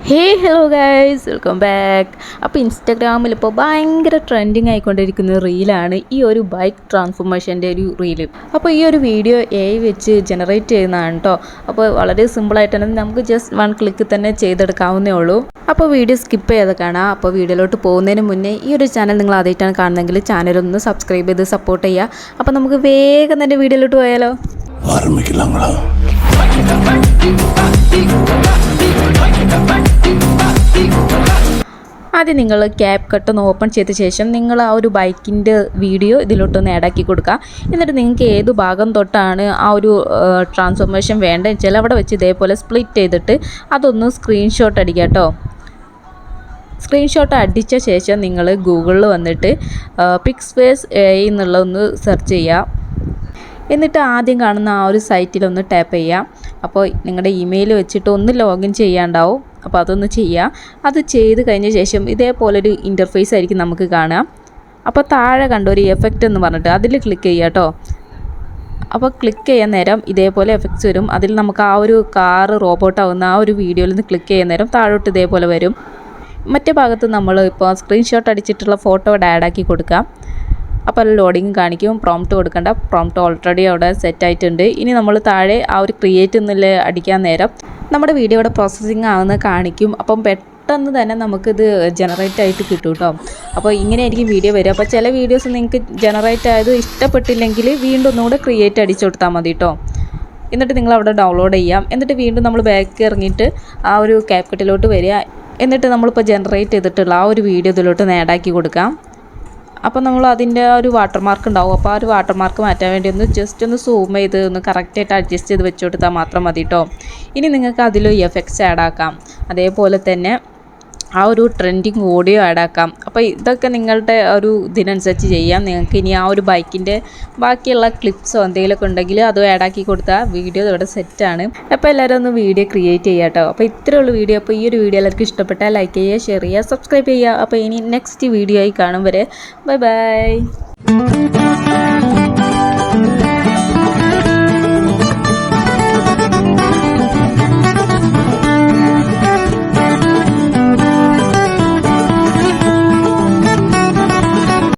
Hello guys, welcome back. അപ്പോൾ ഇൻസ്റ്റാഗ്രാമിൽ ഇപ്പോൾ ഭയങ്കര ട്രെൻഡിങ് ആയിക്കൊണ്ടിരിക്കുന്ന റീലാണ് ഈ ഒരു ബൈക്ക് ട്രാൻസ്ഫോർമേഷൻ്റെ ഒരു റീല്. അപ്പോൾ ഈ ഒരു വീഡിയോ AI വെച്ച് ജനറേറ്റ് ചെയ്യുന്നതാണ് കേട്ടോ. അപ്പോൾ വളരെ സിമ്പിളായിട്ട് തന്നെ നമുക്ക് ജസ്റ്റ് 1 ക്ലിക്ക് തന്നെ ചെയ്തെടുക്കാവുന്നേ ഉള്ളൂ. അപ്പോൾ വീഡിയോ സ്കിപ്പ് ചെയ്ത് കാണാം. അപ്പോൾ വീഡിയോയിലോട്ട് പോകുന്നതിന് മുന്നേ ഈ ഒരു ചാനൽ നിങ്ങൾ ആദ്യമായിട്ടാണ് കാണുന്നതെങ്കിൽ ചാനലൊന്ന് സബ്സ്ക്രൈബ് ചെയ്ത് സപ്പോർട്ട് ചെയ്യുക. അപ്പോൾ നമുക്ക് വേഗം തന്നെ വീഡിയോയിലോട്ട് പോയാലോ. ആദ്യം നിങ്ങൾ ക്യാപ് കട്ട് ഒന്ന് ഓപ്പൺ ചെയ്ത ശേഷം നിങ്ങൾ ആ ഒരു ബൈക്കിൻ്റെ വീഡിയോ ഇതിലോട്ടൊന്ന് ആഡാക്കി കൊടുക്കുക. എന്നിട്ട് നിങ്ങൾക്ക് ഏത് ഭാഗം തൊട്ടാണ് ആ ഒരു ട്രാൻസ്ഫോർമേഷൻ വേണ്ടതെന്ന് വെച്ചാൽ അവിടെ വെച്ച് ഇതേപോലെ സ്പ്ലിറ്റ് ചെയ്തിട്ട് അതൊന്ന് സ്ക്രീൻഷോട്ട് അടിക്കുക കേട്ടോ. സ്ക്രീൻഷോട്ട് അടിച്ച ശേഷം നിങ്ങൾ ഗൂഗിളിൽ വന്നിട്ട് പിക്സ്പേസ് AI എന്നുള്ള ഒന്ന് സെർച്ച് ചെയ്യുക. എന്നിട്ട് ആദ്യം കാണുന്ന ആ ഒരു സൈറ്റിലൊന്ന് ടാപ്പ് ചെയ്യാം. അപ്പോൾ നിങ്ങളുടെ ഇമെയിൽ വെച്ചിട്ട് ഒന്ന് ലോഗിൻ ചെയ്യാണ്ടാവും. അപ്പോൾ അതൊന്ന് ചെയ്യുക. അത് ചെയ്ത് കഴിഞ്ഞ ശേഷം ഇതേപോലൊരു ഇൻ്റർഫേസ് ആയിരിക്കും നമുക്ക് കാണാം. അപ്പോൾ താഴെ കണ്ട ഒരു എഫക്റ്റ് എന്ന് പറഞ്ഞിട്ട് അതിൽ ക്ലിക്ക് ചെയ്യുക കേട്ടോ. അപ്പോൾ ക്ലിക്ക് ചെയ്യാൻ നേരം ഇതേപോലെ എഫക്ട്സ് വരും. അതിൽ നമുക്ക് ആ ഒരു കാറ് റോബോട്ടാവുന്ന ആ ഒരു വീഡിയോയിൽ നിന്ന് ക്ലിക്ക് ചെയ്യാൻ നേരം താഴോട്ട് ഇതേപോലെ വരും. മറ്റേ ഭാഗത്ത് നമ്മൾ ഇപ്പോൾ സ്ക്രീൻഷോട്ട് അടിച്ചിട്ടുള്ള ഫോട്ടോ ആഡാക്കി കൊടുക്കാം. അപ്പോൾ ലോഡിങ് കാണിക്കും. പ്രോംപ്റ്റ് കൊടുക്കേണ്ട, പ്രോംപ്റ്റ് ഓൾറെഡി അവിടെ സെറ്റ് ആയിട്ടുണ്ട്. ഇനി നമ്മൾ താഴെ ആ ഒരു ക്രിയേറ്റ് എന്നുള്ള അടിക്കാൻ നേരം നമ്മുടെ വീഡിയോ ഇവിടെ പ്രോസസ്സിങ് ആവുന്നത് കാണിക്കും. അപ്പം പെട്ടെന്ന് തന്നെ നമുക്കിത് ജനറേറ്റ് ആയിട്ട് കിട്ടും കേട്ടോ. അപ്പോൾ ഇങ്ങനെയായിരിക്കും വീഡിയോ വരിക. അപ്പോൾ ചില വീഡിയോസ് നിങ്ങൾക്ക് ജനറേറ്റ് ആയത് ഇഷ്ടപ്പെട്ടില്ലെങ്കിൽ വീണ്ടും ഒന്നുകൂടെ ക്രിയേറ്റ് അടിച്ചു കൊടുത്താൽ മതി കേട്ടോ. എന്നിട്ട് നിങ്ങൾ അവിടെ ഡൗൺലോഡ് ചെയ്യാം. എന്നിട്ട് വീണ്ടും നമ്മൾ ബാക്ക് ഇറങ്ങിയിട്ട് ആ ഒരു ക്യാപ്കട്ടിലോട്ട് വരിക. എന്നിട്ട് നമ്മളിപ്പോൾ ജനറേറ്റ് ചെയ്തിട്ടുള്ള ആ ഒരു വീഡിയോ ഇതിലോട്ട് നേടാക്കി കൊടുക്കാം. അപ്പോൾ നമ്മൾ അതിൻ്റെ ഒരു വാട്ടർമാർക്ക് ഉണ്ടാവും. അപ്പോൾ ആ ഒരു വാട്ടർമാർക്ക് മാറ്റാൻ വേണ്ടി ഒന്ന് ജസ്റ്റ് ഒന്ന് സൂം ചെയ്ത് ഒന്ന് കറക്റ്റായിട്ട് അഡ്ജസ്റ്റ് ചെയ്ത് വെച്ച് കൊടുത്താൽ മാത്രം മതി കേട്ടോ. ഇനി നിങ്ങൾക്ക് അതിൽ എഫക്ട്സ് ആഡ് ആക്കാം. അതേപോലെ തന്നെ ആ ഒരു ട്രെൻഡിങ് ഓഡിയോ ആഡ് ആക്കാം. അപ്പോൾ ഇതൊക്കെ നിങ്ങളുടെ ഒരു ഇതിനനുസരിച്ച് ചെയ്യാം. നിങ്ങൾക്ക് ഇനി ആ ഒരു ബൈക്കിൻ്റെ ബാക്കിയുള്ള ക്ലിപ്സോ എന്തെങ്കിലുമൊക്കെ ഉണ്ടെങ്കിൽ അതും ആഡാക്കി കൊടുത്താൽ വീഡിയോ ഇവിടെ സെറ്റാണ്. അപ്പോൾ എല്ലാവരും ഒന്ന് വീഡിയോ ക്രിയേറ്റ് ചെയ്യുക കേട്ടോ. അപ്പോൾ ഇത്രയുള്ള വീഡിയോ. അപ്പോൾ ഈ ഒരു വീഡിയോ എല്ലാവർക്കും ഇഷ്ടപ്പെട്ടാൽ ലൈക്ക് ചെയ്യുക, ഷെയർ ചെയ്യുക, സബ്സ്ക്രൈബ് ചെയ്യുക. അപ്പോൾ ഇനി നെക്സ്റ്റ് വീഡിയോ ആയി കാണും വരെ ബൈ ബൈ.